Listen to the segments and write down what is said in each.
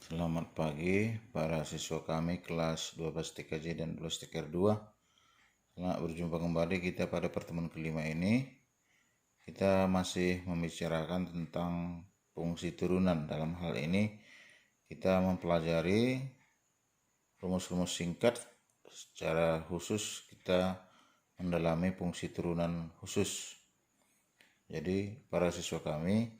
Selamat pagi para siswa kami kelas 12 TKJ dan 12 TKR 2. Selamat berjumpa kembali kita pada pertemuan kelima ini. Kita masih membicarakan tentang fungsi turunan. Dalam hal ini kita mempelajari rumus-rumus singkat. Secara khusus kita mendalami fungsi turunan khusus. Jadi para siswa kami,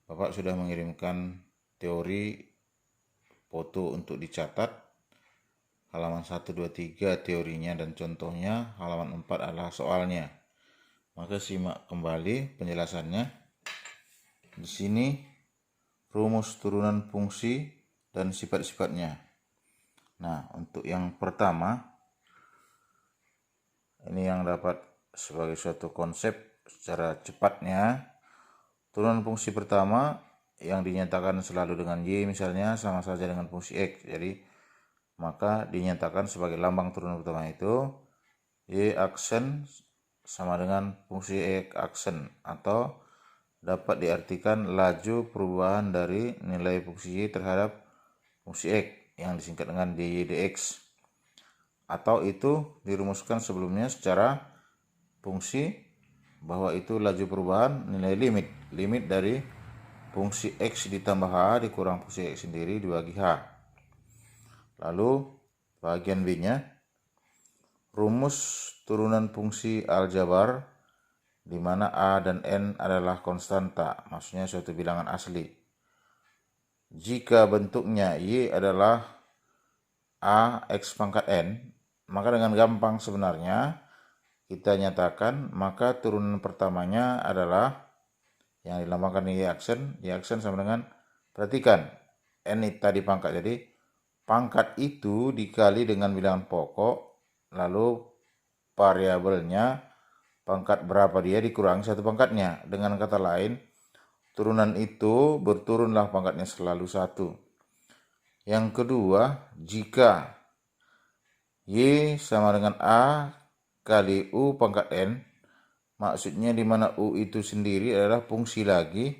Bapak sudah mengirimkan teori foto untuk dicatat. Halaman 1, 2, 3 teorinya dan contohnya. Halaman 4 adalah soalnya. Maka simak kembali penjelasannya. Di sini rumus turunan fungsi dan sifat-sifatnya. Nah, untuk yang pertama, ini yang dapat sebagai suatu konsep secara cepatnya. Turunan fungsi pertama yang dinyatakan selalu dengan Y misalnya sama saja dengan fungsi X. Jadi maka dinyatakan sebagai lambang turunan pertama itu Y aksen sama dengan fungsi X aksen, atau dapat diartikan laju perubahan dari nilai fungsi Y terhadap fungsi X yang disingkat dengan dy dx. Atau itu dirumuskan sebelumnya secara fungsi bahwa itu laju perubahan nilai limit dari fungsi X ditambah H dikurang fungsi X sendiri dibagi H. Lalu bagian B-nya, rumus turunan fungsi aljabar di mana A dan N adalah konstanta, maksudnya suatu bilangan asli. Jika bentuknya Y adalah A X pangkat N, maka dengan gampang sebenarnya kita nyatakan maka turunan pertamanya adalah yang dilambangkan Y aksen sama dengan, perhatikan, N tadi pangkat, jadi pangkat itu dikali dengan bilangan pokok, lalu variabelnya pangkat berapa dia dikurangi satu pangkatnya. Dengan kata lain, turunan itu berturunlah pangkatnya selalu 1. Yang kedua, jika Y sama dengan A kali U pangkat N, maksudnya di mana U itu sendiri adalah fungsi lagi,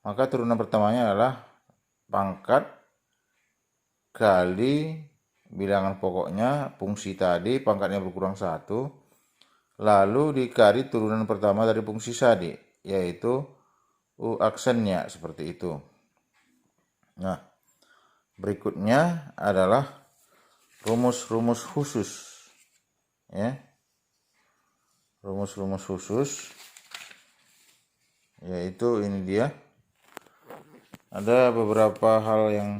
maka turunan pertamanya adalah pangkat kali bilangan pokoknya fungsi tadi, pangkatnya berkurang 1, lalu dikali turunan pertama dari fungsi tadi, yaitu U aksennya, seperti itu. Nah, berikutnya adalah rumus-rumus khusus. Ya. Rumus-rumus khusus, yaitu ini dia. Ada beberapa hal yang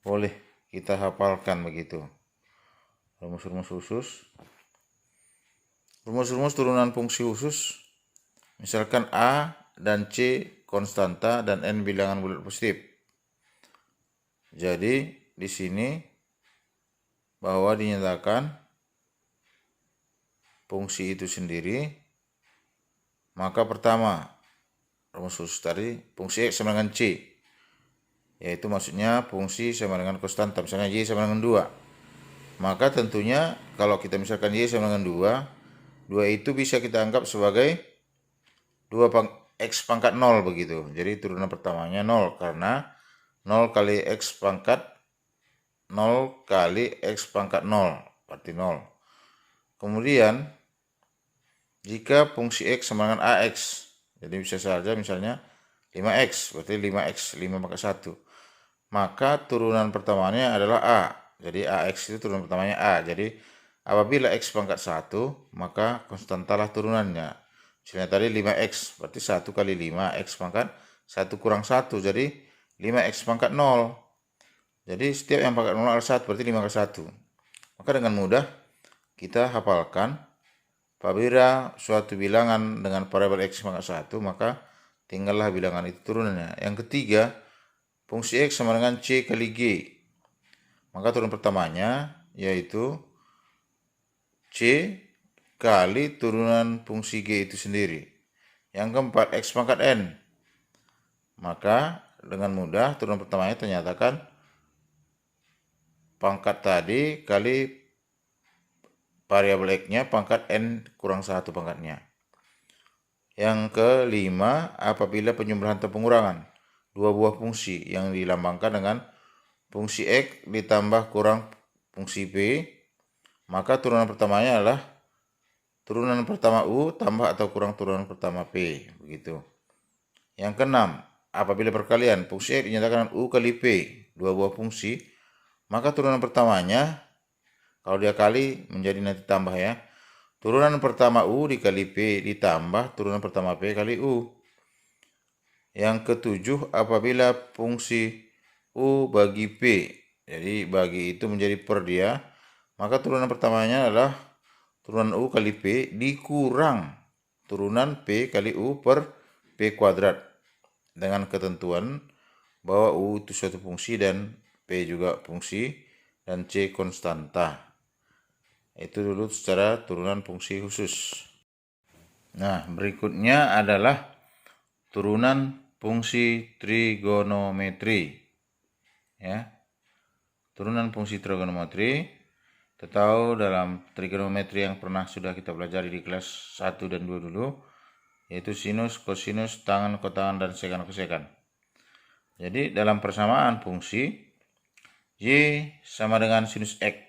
boleh kita hafalkan begitu. Rumus-rumus khusus. Rumus-rumus turunan fungsi khusus, misalkan A dan C konstanta dan N bilangan bulat positif. Jadi di sini bahwa dinyatakan fungsi itu sendiri, maka pertama rumus khusus tadi fungsi X sama dengan C, yaitu maksudnya fungsi sama dengan konstanta, misalnya Y sama dengan 2. Maka tentunya kalau kita misalkan Y sama dengan 2 itu bisa kita anggap sebagai 2 X pangkat 0 begitu. Jadi turunan pertamanya 0 karena 0 kali X pangkat 0 kali X pangkat 0 berarti 0. Kemudian jika fungsi X sama dengan AX, jadi bisa saja misalnya 5X, berarti 5X, 5 pangkat 1. Maka turunan pertamanya adalah A. Jadi AX itu turunan pertamanya A. Jadi apabila X pangkat 1, maka konstantalah turunannya. Misalnya tadi 5X, berarti 1 kali 5, X pangkat 1 kurang 1, jadi 5X pangkat 0. Jadi setiap yang pangkat 0 adalah 1, berarti 5 kali 1. Maka dengan mudah kita hafalkan, apabila suatu bilangan dengan variabel X pangkat 1, maka tinggallah bilangan itu turunannya. Yang ketiga, fungsi X sama dengan C kali G. Maka turunan pertamanya yaitu C kali turunan fungsi G itu sendiri. Yang keempat, X pangkat N. Maka dengan mudah turunan pertamanya ternyatakan pangkat tadi kali variabel X-nya pangkat N kurang 1 pangkatnya. Yang kelima, apabila penjumlahan atau pengurangan. dua buah fungsi yang dilambangkan dengan fungsi X ditambah kurang fungsi P, maka turunan pertamanya adalah turunan pertama U tambah atau kurang turunan pertama P, begitu. Yang keenam, apabila perkalian fungsi X dinyatakan U kali P, dua buah fungsi, maka turunan pertamanya, kalau dia kali menjadi nanti tambah ya, turunan pertama U dikali P ditambah turunan pertama P kali U. Yang ketujuh, apabila fungsi U bagi P, jadi bagi itu menjadi per dia, maka turunan pertamanya adalah turunan U kali P dikurang turunan P kali U per P kuadrat, dengan ketentuan bahwa U itu suatu fungsi dan P juga fungsi dan C konstanta. Itu dulu secara turunan fungsi khusus. Nah, berikutnya adalah turunan fungsi trigonometri. Ya. Turunan fungsi trigonometri, kita tahu dalam trigonometri yang pernah sudah kita pelajari di kelas 1 dan 2 dulu, yaitu sinus, kosinus, tangen, kotangen, dan sekan, kosekan. Jadi dalam persamaan fungsi Y sama dengan sinus X,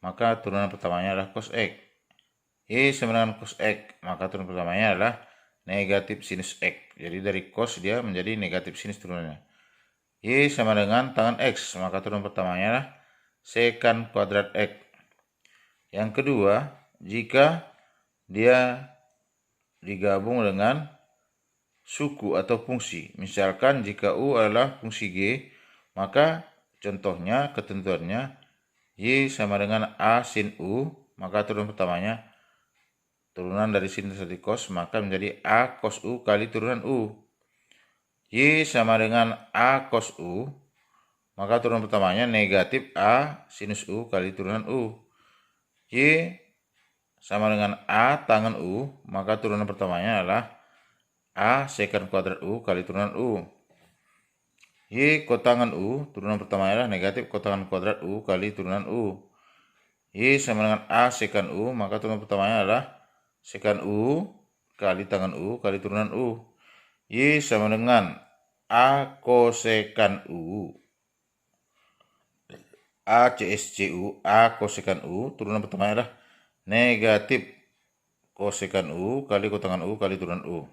maka turunan pertamanya adalah cos X. Y sama dengan cos X, maka turunan pertamanya adalah negatif sinus X. Jadi dari cos dia menjadi negatif sinus turunannya. Y sama dengan tangen X, maka turunan pertamanya adalah sekan kuadrat X. Yang kedua, jika dia digabung dengan suku atau fungsi, misalkan jika U adalah fungsi G, maka contohnya ketentuannya Y sama dengan A sin U, maka turunan pertamanya turunan dari sin dari cos, maka menjadi A cos U kali turunan U. Y sama dengan A cos U, maka turunan pertamanya negatif A sinus U kali turunan U. Y sama dengan A tangen U, maka turunan pertamanya adalah A secant kuadrat U kali turunan U. Y kotangen U, turunan pertamanya adalah negatif kotangen kuadrat U kali turunan U. Y sama dengan A secant U, maka turunan pertamanya adalah secant U kali tangen U kali turunan U. Y sama dengan A kosekan U, A CSCU, A kosekan U, turunan pertamanya adalah negatif kosekan U kali kotangen U kali turunan U.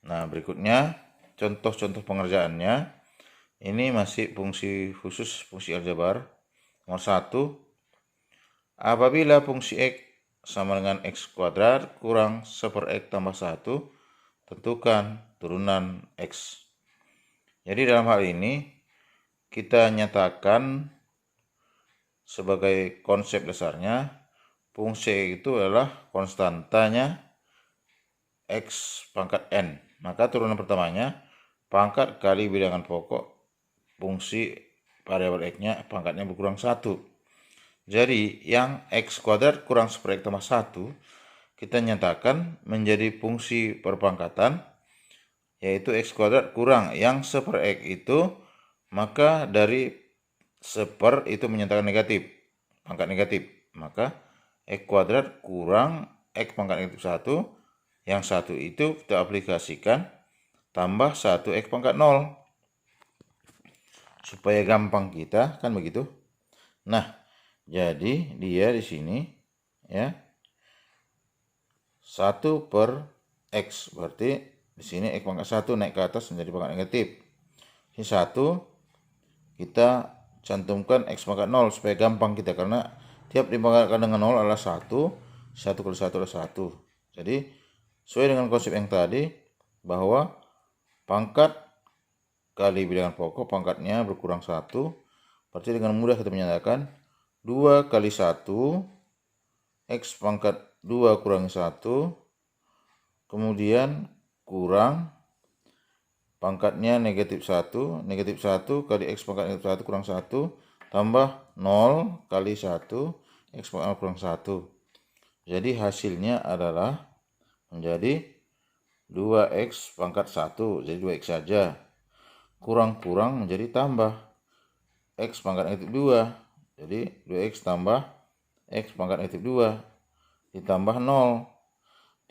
Nah, berikutnya contoh-contoh pengerjaannya. Ini masih fungsi khusus, fungsi aljabar. Nomor 1, apabila fungsi X sama dengan X kuadrat kurang 1/X tambah 1, tentukan turunan X. Jadi dalam hal ini kita nyatakan sebagai konsep dasarnya, fungsi itu adalah konstantanya X pangkat N. Maka turunan pertamanya pangkat kali bilangan pokok fungsi variabel X-nya pangkatnya berkurang 1. Jadi yang X kuadrat kurang 1/X tambah 1 kita nyatakan menjadi fungsi perpangkatan, yaitu X kuadrat kurang yang 1/X itu, maka dari 1 itu menyatakan negatif, pangkat negatif. Maka X kuadrat kurang X pangkat negatif 1, yang 1 itu kita aplikasikan tambah 1X pangkat 0. Supaya gampang kita, kan begitu. Nah, jadi dia di sini ya 1/X, berarti di sini X pangkat 1 naik ke atas menjadi pangkat negatif. Ini 1 kita cantumkan X pangkat 0 supaya gampang kita, karena tiap dipangkatkan dengan 0 adalah 1, 1 kali 1 adalah 1. Jadi sesuai dengan konsep yang tadi, bahwa pangkat kali bilangan pokok pangkatnya berkurang 1, berarti dengan mudah kita menyatakan 2 kali 1 X pangkat 2 kurangi 1, kemudian kurang pangkatnya negatif 1, negatif 1 kali X pangkat negatif 1 kurang 1, tambah 0 kali 1 X pangkat kurang 1. Jadi hasilnya adalah menjadi 2X pangkat 1, jadi 2X saja. Kurang-kurang menjadi tambah X pangkat negatif 2, jadi 2X tambah X pangkat negatif 2 ditambah 0,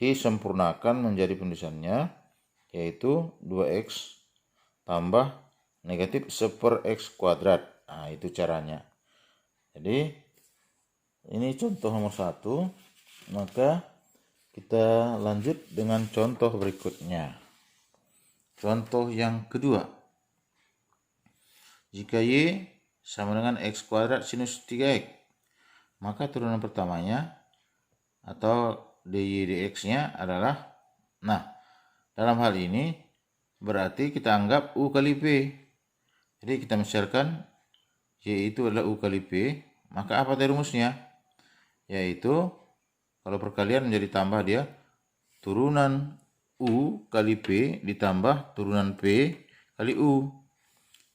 disempurnakan menjadi penulisannya, yaitu 2X tambah negatif 1/x². Nah, itu caranya. Jadi ini contoh nomor 1. Maka kita lanjut dengan contoh berikutnya. Contoh yang kedua. Jika Y sama dengan x² sinus 3x, maka turunan pertamanya atau dy dx-nya adalah, nah, dalam hal ini berarti kita anggap U kali P. Jadi kita misalkan Y itu adalah U kali P, maka apa tadi rumusnya? Yaitu kalau perkalian menjadi tambah dia turunan U kali P ditambah turunan P kali U.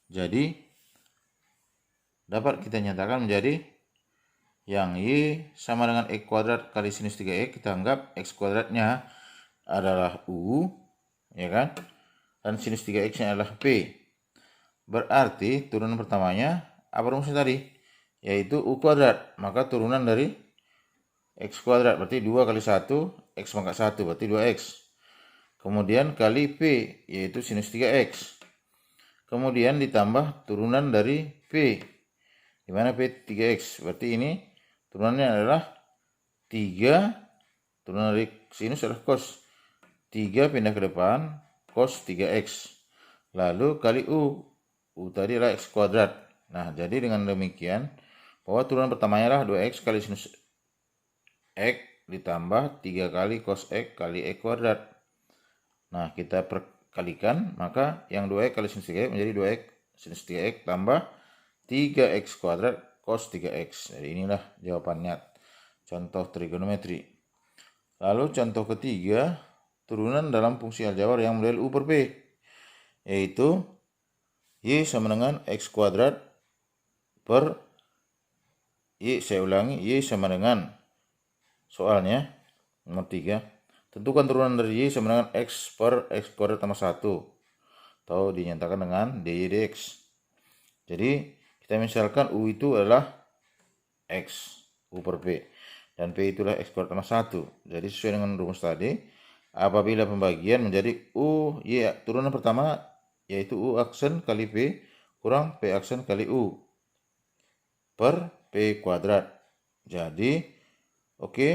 Jadi dapat kita nyatakan menjadi yang Y sama dengan X² kali sinus 3X, kita anggap X²-nya adalah U, ya kan? Dan sinus 3X-nya adalah P. Berarti turunan pertamanya apa rumusnya tadi? Yaitu U². Maka turunan dari X² berarti 2 kali 1, X pangkat 1 berarti 2X. Kemudian kali P, yaitu sinus 3X. Kemudian ditambah turunan dari P. Di mana P 3X. Berarti ini turunannya adalah 3. Turunan dari sinus adalah cos. 3 pindah ke depan, cos 3X. Lalu kali U. U tadi adalah X². Nah, jadi dengan demikian bahwa turunan pertamanya adalah 2X kali sinus X ditambah 3 kali cos X kali X². Nah, kita perkalikan, maka yang 2X kali sinus 3X menjadi 2X sinus 3X tambah 3X² cos 3X. Jadi inilah jawabannya. Contoh trigonometri. Lalu contoh ketiga, turunan dalam fungsi aljabar yang model U per P. Yaitu Y sama dengan X² per Y, saya ulangi, Y sama dengan, soalnya nomor 3, tentukan turunan dari Y sama dengan X per X² tambah 1, atau dinyatakan dengan dy dx. Jadi kita misalkan U itu adalah X, U per P, dan P itulah X² tambah 1. Jadi sesuai dengan rumus tadi, apabila pembagian menjadi U, Y, turunan pertama yaitu U aksen kali P kurang P aksen kali U per P². Jadi oke,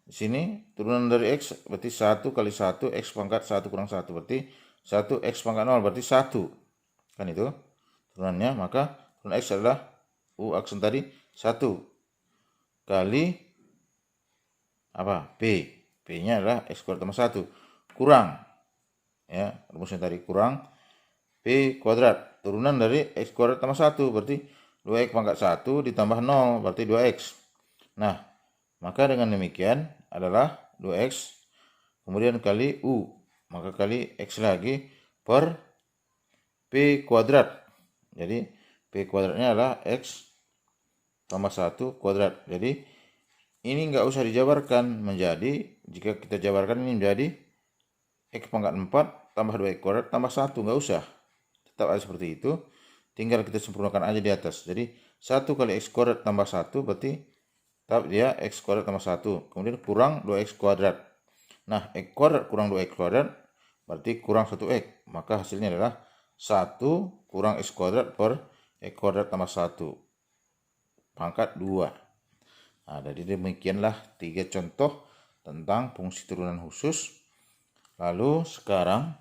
di sini turunan dari X berarti 1 kali 1, X pangkat 1 kurang 1 berarti 1, X pangkat 0 berarti 1. Kan itu turunannya, maka turunan X adalah U aksen tadi 1 kali apa? P. P-nya adalah X² tambah 1 kurang, ya, rumusnya tadi kurang P². Turunan dari X² tambah 1 berarti 2X pangkat 1 ditambah 0 berarti 2X. Nah, maka dengan demikian adalah 2X kemudian kali U, maka kali X lagi per P². Jadi P²-nya adalah X tambah 1 kuadrat. Jadi ini nggak usah dijabarkan menjadi, jika kita jabarkan ini menjadi X pangkat 4 tambah 2X² tambah 1, nggak usah. Tetap ada seperti itu, tinggal kita sempurnakan aja di atas. Jadi 1 kali X² tambah 1 berarti tetap dia X² tambah 1, kemudian kurang 2X². Nah, X² kurang 2X² berarti kurang 1X, maka hasilnya adalah 1 kurang X² per X² tambah 1 pangkat 2. Nah, jadi demikianlah 3 contoh tentang fungsi turunan khusus. Lalu sekarang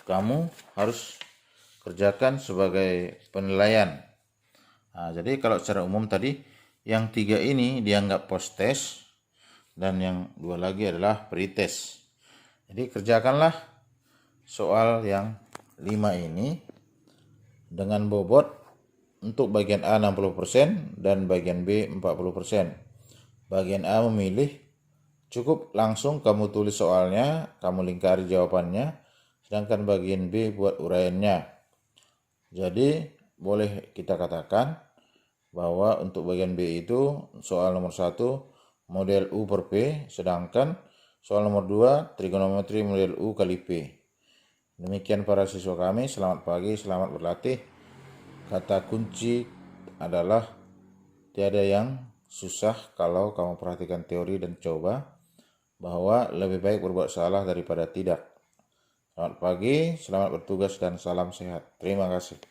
kamu harus kerjakan sebagai penilaian. Nah, jadi kalau secara umum tadi yang 3 ini dianggap post test dan yang 2 lagi adalah pretest. Jadi kerjakanlah soal yang 5 ini dengan bobot untuk bagian A 60% dan bagian B 40%. Bagian A memilih, cukup langsung kamu tulis soalnya, kamu lingkari jawabannya, sedangkan bagian B buat uraiannya. Jadi boleh kita katakan bahwa untuk bagian B itu soal nomor 1 model U per P, sedangkan soal nomor 2 trigonometri model U kali P. Demikian para siswa kami, selamat pagi, selamat berlatih. Kata kunci adalah tiada yang susah kalau kamu perhatikan teori dan coba, bahwa lebih baik berbuat salah daripada tidak. Selamat pagi, selamat bertugas dan salam sehat. Terima kasih.